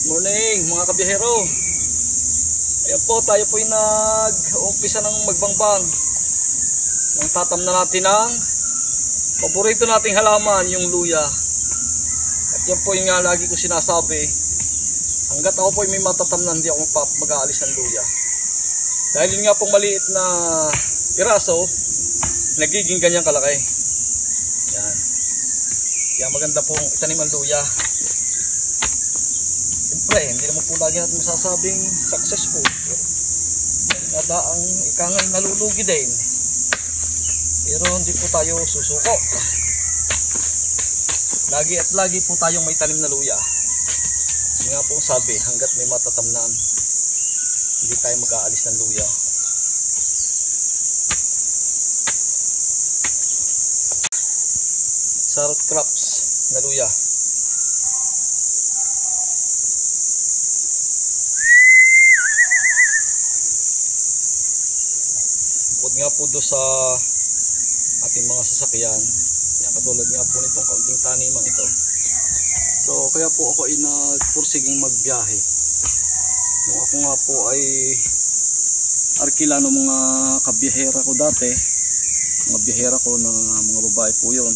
Morning mga kabiyahero. Ayan po, tayo po yung nag-umpisa ng magbangbang. Nang tatam na natin ang paborito nating halaman, yung luya. At yan po yung lagi ko sinasabi, hanggat ako po may matatam na hindi ako mag-aalis ng luya. Dahil yun nga pong maliit na piraso, nagiging ganyan kalaki. Yan. Kaya maganda pong itanim ang luya. Siyempre, hindi naman po lagi natin masasabing successful. Kada ang ikangan nalulugi din. Pero hindi po tayo susuko. Lagi at lagi po tayong may tanim na luya. Kasi nga po sabi, hanggat may matatamnan, hindi tayo mag-aalis ng luya. Sarot crops na luya. Bukod nga po doon sa ating mga sasakyan, katulad nga po nitong kaunting tanimang ito. So kaya po ako ay nagpursiging magbiyahe. Nung ako nga po ay arkila ng mga kabiyahera ko dati, mga biyahera ko na mga babae po yun.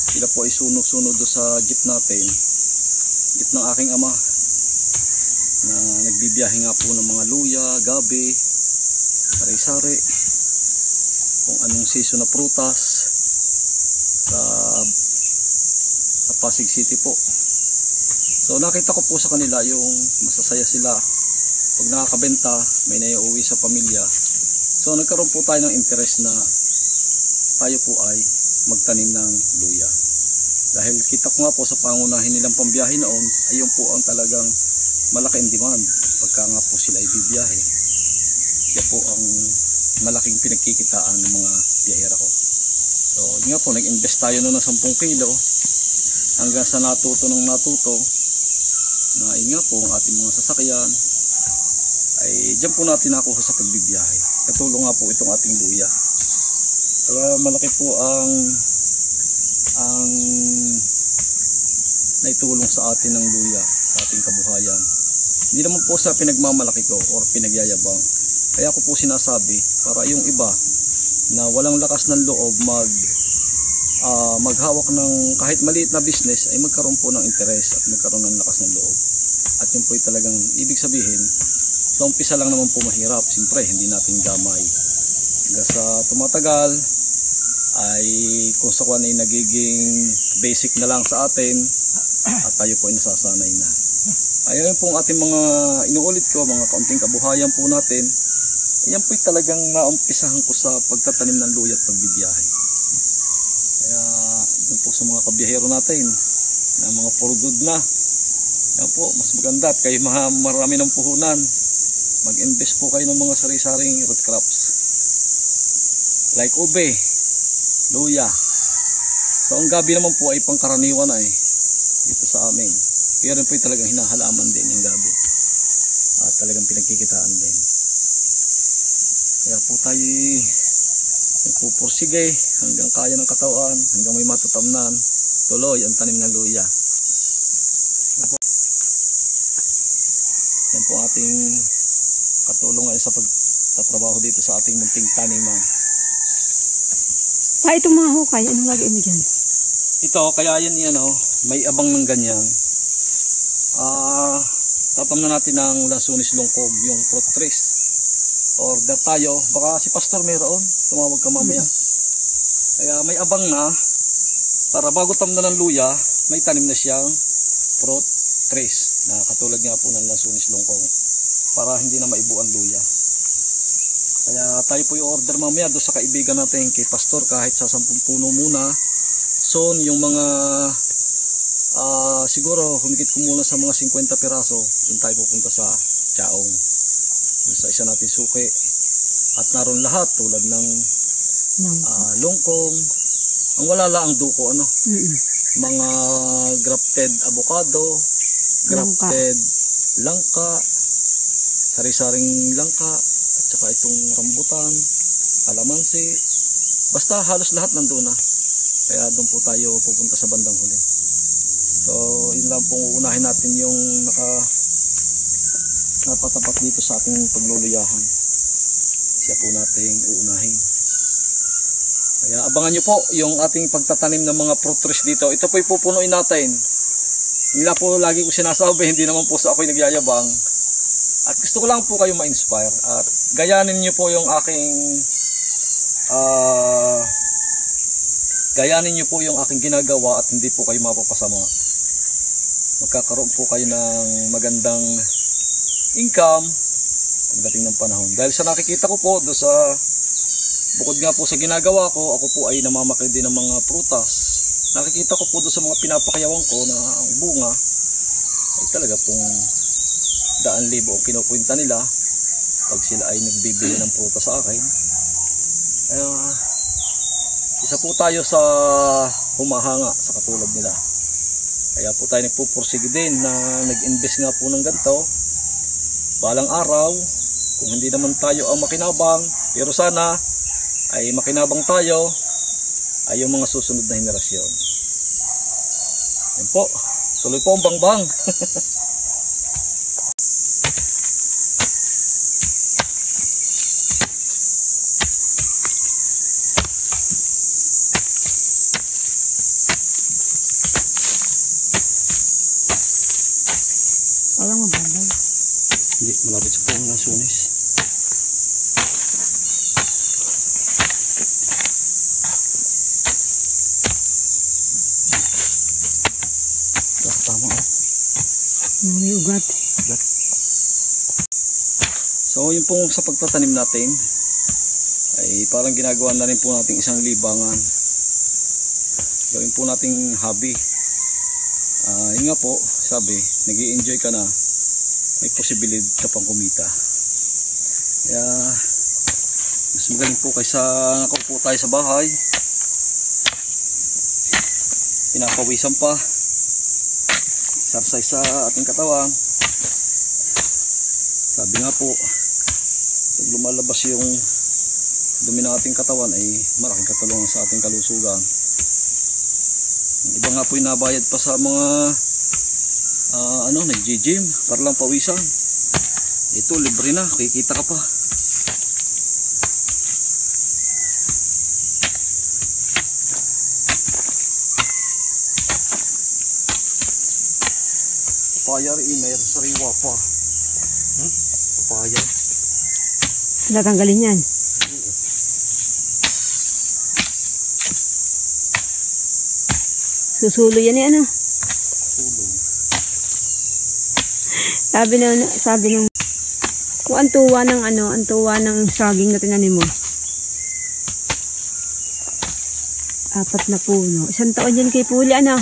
Sila po ay sunod-sunod doon sa jeep natin, jeep ng aking ama, na nagbibiyahe nga po ng mga luya, gabi, sari-sari, kung anong season na prutas sa Pasig City po. So nakita ko po sa kanila yung masasaya sila pag nakakabenta, may naiuwi sa pamilya. So nagkaroon po tayo ng interest na tayo po ay magtanim ng luya. Dahil kita ko nga po sa pangunahin nilang pambiyahe noon, ayun po ang talagang malaking demand pagka nga po sila ay bibiyahe. Kaya po ang malaking pinagkikitaan ng mga biyahera ko. So yun nga po, nag-invest tayo noon ng 10 kilo hanggang sa natuto na yun nga po ang ating mga sasakyan ay dyan po natin nakuha sa pagbibiyahe. Katulong nga po itong ating luya. Kaya malaki po ang naitulong sa atin ng luya, sa ating kabuhayan. Hindi naman po sa pinagmamalaki ko or pinagyayabang. Kaya ko po sinasabi para yung iba na walang lakas ng loob maghawak ng kahit maliit na business ay magkaroon po ng interes at magkaroon ng lakas ng loob. At yun po ay talagang ibig sabihin, sa umpisa lang naman po mahirap. Siyempre, hindi natin gamay. Hanggang sa tumatagal, ay kung sa kuwan ay nagiging basic na lang sa atin at tayo po ay nasasanay na. Ayun po ang ating mga inuulit ko, mga kaunting kabuhayan po natin. Yan po ay talagang naumpisahan ko sa pagtatanim ng luya at pagbibiyahe. Kaya yun po sa mga kabiyahero natin na mga for good na. Yan po, mas maganda at kayo marami ng puhunan. Mag-invest po kayo ng mga sari-saring root crops. Like ube, luya. So ang gabi naman po ay pangkaraniwan na dito sa amin. Pero po ay talagang hinahalaman din yung gabi. At talagang pinagkikitaan din. Kaya po tayo nagpupursige hanggang kaya ng katawan, hanggang may matatamnan, tuloy ang tanim ng luya. Yan po ating katulong ngayon sa pagtatrabaho dito sa ating munting taniman. Itong mga hukay, anong lagay mo dyan? Ito, kaya yan may abang ng ganyan. Tatam na natin ng lansunis lungkog, yung fruit trees. Order tayo, baka si Pastor mayroon, tumawag ka mamaya. Kaya may abang na, para bago tamnan ng luya, may tanim na siyang fruit trees, na katulad nga po ng lansunis lungkog, para hindi na maibu ang luya. Kaya tayo po yung order mamaya doon sa kaibigan natin kay Pastor, kahit sa 10 puno muna. So yung mga siguro humigit ko muna sa mga 50 piraso, doon tayo pupunta sa Chaong, sa isa natin suki. At naroon lahat tulad ng lungkong, ang wala lang ang duko, mga grafted avocado, grafted langka, sari-saring langka, at saka itong rambutan, kalamansi, basta halos lahat nandun na. Kaya doon po tayo pupunta sa bandang huli. So yun lang pong uunahin natin yung napatapat dito sa ating pagluluyahan. Siya po nating uunahin. Kaya abangan nyo po yung ating pagtatanim ng mga fruit trees dito. Ito po ipupunuin natin. Hindi po lagi ko sinasabi, hindi naman po sa ako'y nagyayabang. At gusto ko lang po kayo ma-inspire. At gayanin nyo po yung aking ginagawa at hindi po kayo mapapasama. Magkakaroon po kayo ng magandang income pagdating ng panahon. Dahil sa nakikita ko po, bukod nga po sa ginagawa ko, ako po ay namamakil din ng mga prutas. Nakikita ko po doon sa mga pinapakayawan ko na ang bunga ay talaga pong 100,000 ang kinukwenta nila pag sila ay nagbibili ng prutas sa akin. Kaya isa po tayo sa humahanga sa katulad nila. Kaya po tayo nagpupursige din na nag-invest nga po ng ganito. Balang araw, kung hindi naman tayo ang makinabang, pero sana ay makinabang tayo ay yung mga susunod na henerasyon. Yan po, tuloy po ang bangbang. Parang mababaw. Hindi, malapit sa pang sunis. Tama oh. May ugat. So yun pong sa pagtatanim natin ay parang ginagawa na rin po nating isang libangan. Gawin po nating hobby. Yun nga po, sabi, nag-i-enjoy ka na, may posibilidad ka pang kumita. Kaya mas magaling po kaysa nakaupo tayo sa bahay, pinapawisan pa, exercise sa ating katawan. Sabi nga po, pag lumalabas yung dumi ng ating katawan ay malaking katulungan sa ating kalusugan. Ang iba nga po inabayad pa sa mga nag-gym para lang pawisan. Ito libre na, kikita ka pa. Papaya rin, mayroon sariwa pa. Papaya. Natanggalin yan. Susulo yan eh, ano? Sulo. Sabi nung kung ang tuwa ng saging na tinanim mo. 4 na puno. 1 taon yan kay Puli, ano?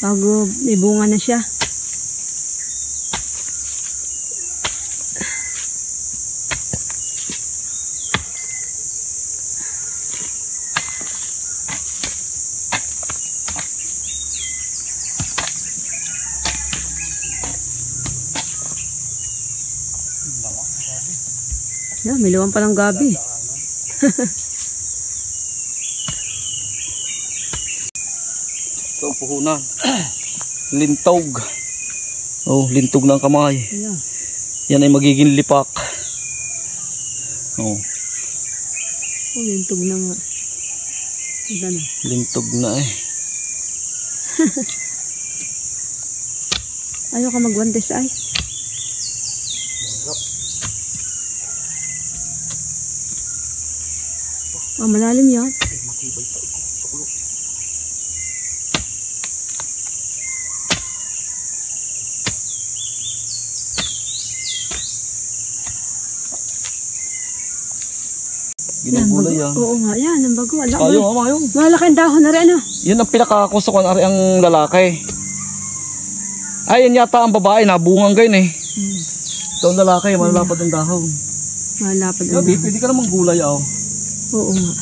Bago may bunga na siya. May luwang palang gabi. Ito ang puhunan. Lintog. Oh, lintog ng kamay. Yeah. Yan ay magiging lipak. Oh. Oh, lintog na nga. Ito na. Lintog na eh. Ayaw ka magwantes ay. Malalim yan. Matibay pa ito. Sukulo. Ginagulay yan. Oo nga, yan. Ang bago. Ayaw, ayaw. Malaking dahon na rin, ano? Yan ang pinakakusto ko na ang lalaki. Ay, yan yata ang babae. Nabungang gayon eh. Ito ang lalaki. Malalapad ang dahon. Malapad ang Gabi, dahon. pwede ka namang gulay, oh. Oo nga.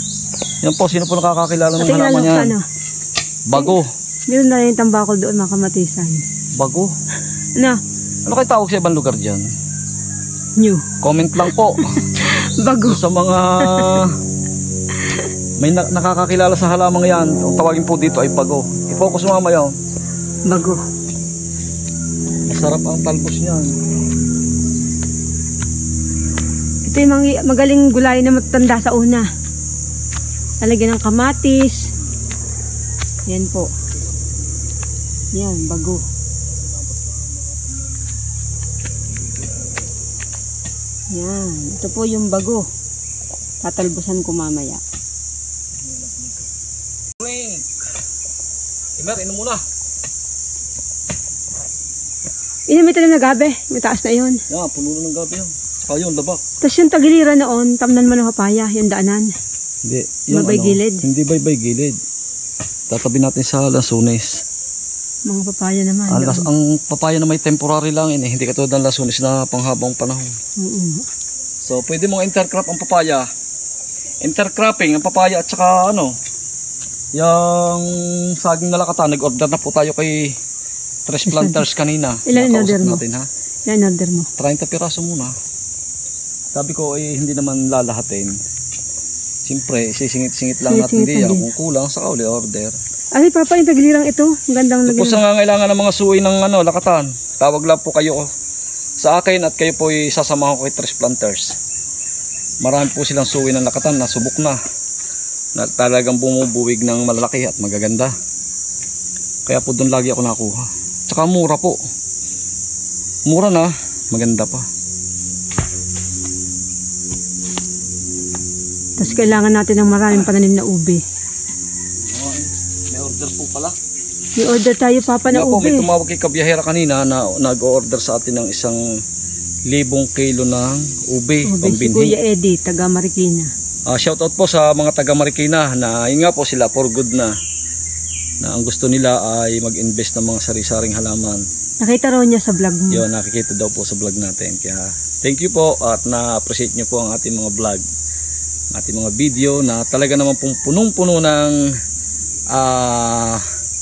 Yan po, sino po nakakakilala ng Tingnan halaman mo, yan? ano? Bago. Meron na rin yung tambakol doon, mga kamatisan. Bago. Ano? Ano kayo tawag sa ibang lugar dyan? New. Comment lang po. Bago. Sa mga may nakakakilala sa halamang yan, ang tawagin po dito ay bago. I-focus mo mamaya. Bago. Masarap ang talbos niyan. Ito yung magaling gulay na matanda sa una. Lalagyan ng kamatis. Yan po. Yan, bago. Yan, ito po yung bago. Tatalbusan ko mamaya. Drink! Imer, inom muna. May tanim na gabi. May taas na yun. Yan, puno na ng gabi yan. Saka yun, labak. Tapos yung tagiliran noon, tamnan mo ng papaya, yung daanan. Hindi. Yung Babay gilid. Hindi bay gilid. Tatabi natin sa Lasunes. Mga papaya naman. Ang papaya na may temporary lang yun eh. Hindi katulad ng Lasunes na panghabang panahon. So, pwede mong intercrop ang papaya. Intercropping ang papaya at saka yung saging na lakatan. Nag-order na po tayo kay Tres Planters kanina. Ilan in-order mo? Natin, ha? Ilan in-order mo? 30 piraso muna. Sabi ko hindi naman lalahatin. Siyempre, sisingit-singit lang natin diyan. Kung kulang, saka uli order. Ay, Papa, yung tagilirang ito. Ang gandang lagyan. Tapos nangangailangan ng mga suwi ng lakatan. Tawag lang po kayo sa akin at kayo po sasamahan ko kay Tres Planters. Marami po silang suwi ng lakatan na subok na talagang bumubuwig ng malalaki at magaganda. Kaya po doon lagi ako nakuha. Tsaka mura po. Mura na, maganda pa. Tapos kailangan natin ng maraming pananim na ube. May order po pala. May order tayo, Papa, na po, ube. may tumawag kay kabiyahera kanina na nag-order sa atin ng 1,000 kilo ng ube. Si Kuya Eddie, taga Marikina. Shoutout po sa mga taga Marikina na yun nga po sila for good na ang gusto nila ay mag-invest ng mga sari-saring halaman. Nakita raw niya sa vlog mo. Yun, nakikita daw po sa vlog natin. Kaya thank you po at na-appreciate nyo po ang ating mga vlog, ating mga video na talaga naman pong punong-puno ng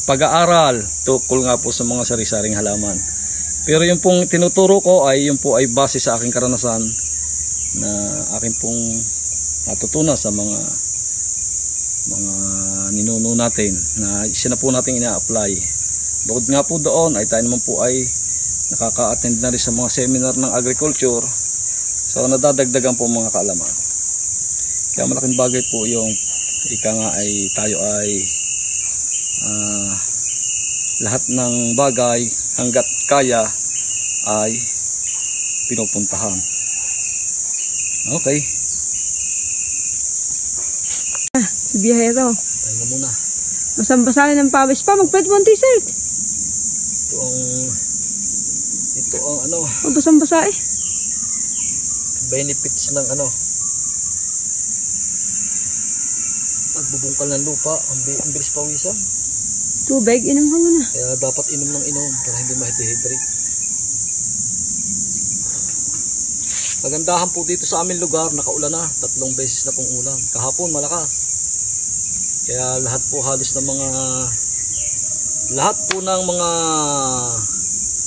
pag-aaral tukol nga po sa mga sari-saring halaman. Pero yung pong tinuturo ko ay yung po ay base sa aking karanasan na aking pong natutunan sa mga ninuno natin na isa na po natin ina-apply. Bukod nga po doon ay tayo naman po ay nakaka-attend na rin sa mga seminar ng agriculture, so nadadagdagan po mga kaalaman. Kaya malaking bagay po yung ika nga ay tayo ay lahat ng bagay hanggat kaya ay pinupuntahan. Okay. Si Biyahero. Tayo nga muna. Basang-basahin ng pawis pa. Magpwede mo ang t-shirt. Ito ang Basang-basa eh. benefits ng pagbubungkal ng lupa. Ang bilis pawisan. Tubig, inom ka muna. Kaya dapat inom ng inom para hindi ma-dehydrate. Kagandahan po dito sa aming lugar, nakaulan na. 3 beses na pong ulan. Kahapon malakas. Kaya lahat po ng mga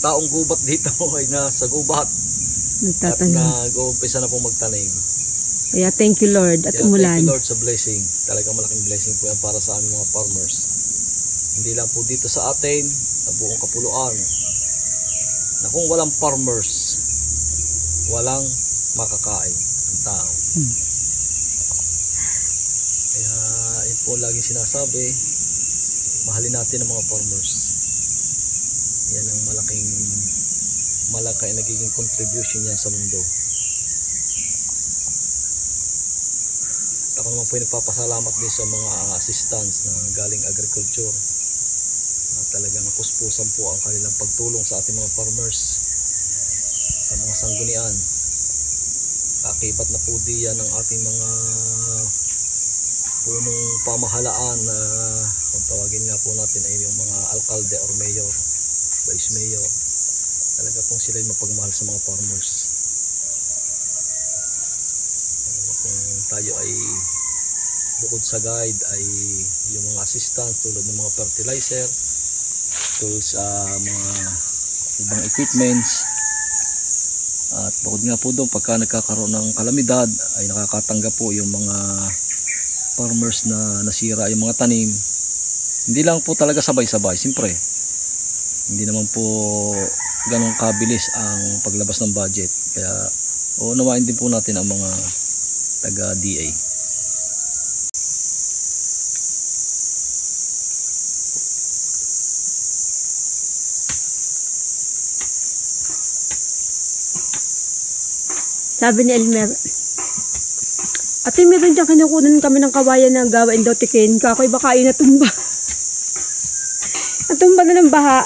taong gubat dito ay nasa gubat. At nag-uumpisa na po magtanim. Kaya thank you Lord at umulan. Thank you Lord sa blessing. Talagang malaking blessing po yan para sa aming mga farmers. Hindi lang po dito sa atin, sa buong Kapuluan, na kung walang farmers, walang makakain ang tao. Kaya yun po laging sinasabi, mahalin natin ang mga farmers. Yan ang malaki nagiging contribution yan sa mundo. Ako naman po nagpapasalamat din sa mga assistants na galing agriculture na talagang puspusan po ang kanilang pagtulong sa ating mga farmers, sa mga sanggunian. Kakibat na po diyan ang ating mga punong pamahalaan na kung tawagin nga po natin ay yung mga alkalde or mayor, vice mayor. Talaga pong sila yung mapagmahal sa mga farmers. Talaga pong tayo ay bukod sa guide ay yung mga assistants tulad ng mga fertilizer, tools, mga ibang equipments. At bukod nga po doon, pagka nagkakaroon ng kalamidad ay nakakatanggap po yung mga farmers na nasira yung mga tanim. Hindi lang po talaga sabay-sabay, siyempre hindi naman po ganong kabilis ang paglabas ng budget, kaya O unawain din po natin ang mga taga-DA. Sabi ni Elmer, ate, meron dyan kinukunan kami ng kawayan na gawain daw tikin. Kakoy baka yun natumba. Natumba na ng baha.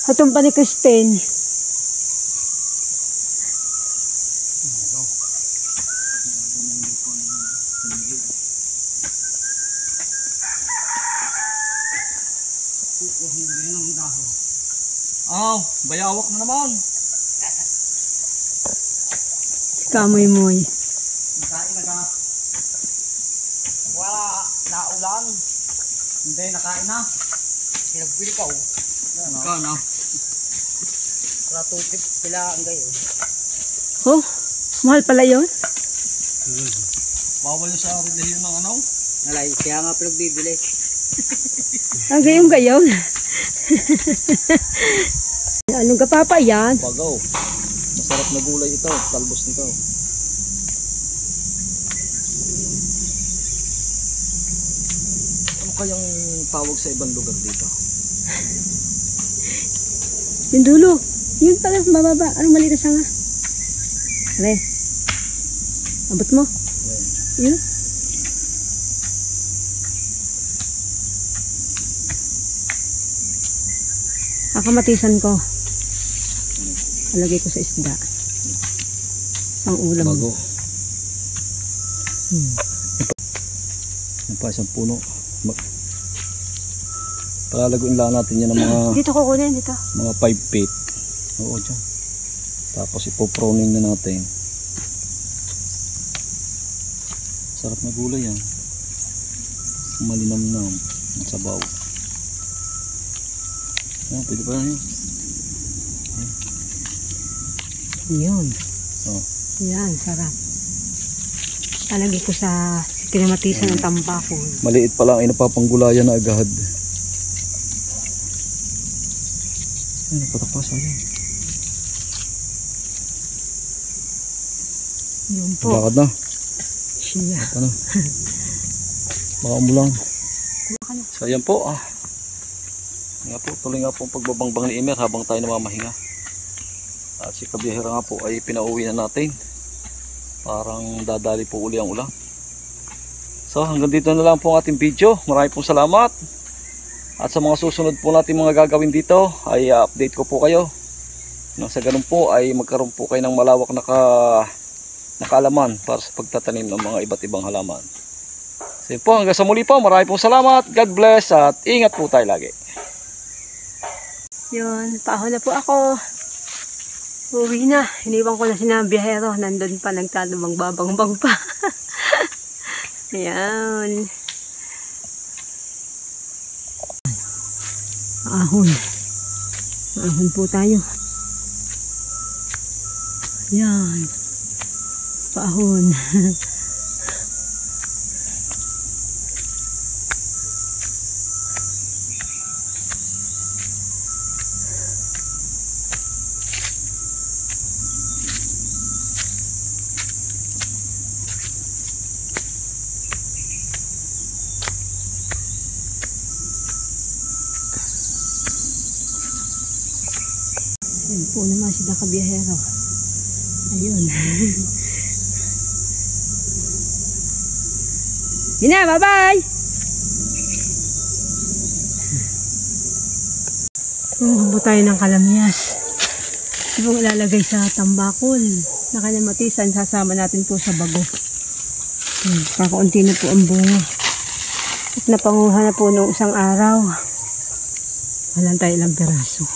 Natumba ni Christine. Bayawak na naman. Kamoy-moy. Kain na ka. Wala na ulan. Hindi nakain na. Pinagbili ka oh. Ikaw na. Wala tutip sila ang gayo. Oh, mahal pala yun? Bawal sa relihiyon ng ano? Nalay, kaya nga pinagbibili. Ang gayon-gayon. Anong kapapa yan? Bagaw. Masarap na gulay ito. Talbos nito. Ano kayang tawag sa ibang lugar dito? Yung dulo. Yun pala, bababa. Anong maliit na sanga? Are. Abot mo. Yun. Kakamatisan ko. Alagay ko sa isda. Isang ulam. Bago. Yan pa isang puno. Palalaguin lang natin yan ng mga Dito ko kunin, dito. mga 5 feet. Oo, dyan. Tapos ipoproning na natin. Sarap na gulay yan. Malinamnam. Ang sabaw. Yan, pwede pa yan. Yun. Oh. Yan, sarap. Talagay ko sa kinamatisan ng tambako. Maliit pa lang ay napapanggulayan na agad. Ay, napatapas na yan. Yun po. Lakad na. Siya. Ano? Baka umulang. So yan po. Nga po, tuloy nga po ang pagbabangbang ni Emer habang tayo namamahinga. At si kabiyahera nga po ay pinauwi na natin. Parang dadali po uli ang ulan. So hanggang dito na lang po ang ating video. Maraming pong salamat. At sa mga susunod po natin mga gagawin dito ay update ko po kayo. Nang sa ganun po ay magkaroon po kayo ng malawak na kaalaman para sa pagtatanim ng mga iba't ibang halaman. So yun po, hanggang sa muli po. Maraming pong salamat. God bless at ingat po tayo lagi. Yun, paahon na po ako. Uwi na. Iniwan ko na sinabiyahero. Nandun pa, nagtalubang babangbang pa. Ayan. Ahon. Ahon po tayo. Ayan. Paahon. Ayan po naman sila kabiyahero. Ayun. Yun na, bye-bye! Hubo tayo ng kalamyas. Ito pong ilalagay sa tambakol. Na kinamatisan, sasama natin po sa bago. Kakaunti na po ang bunga. At napanguha na po noong isang araw. Walang tayo ilang piraso.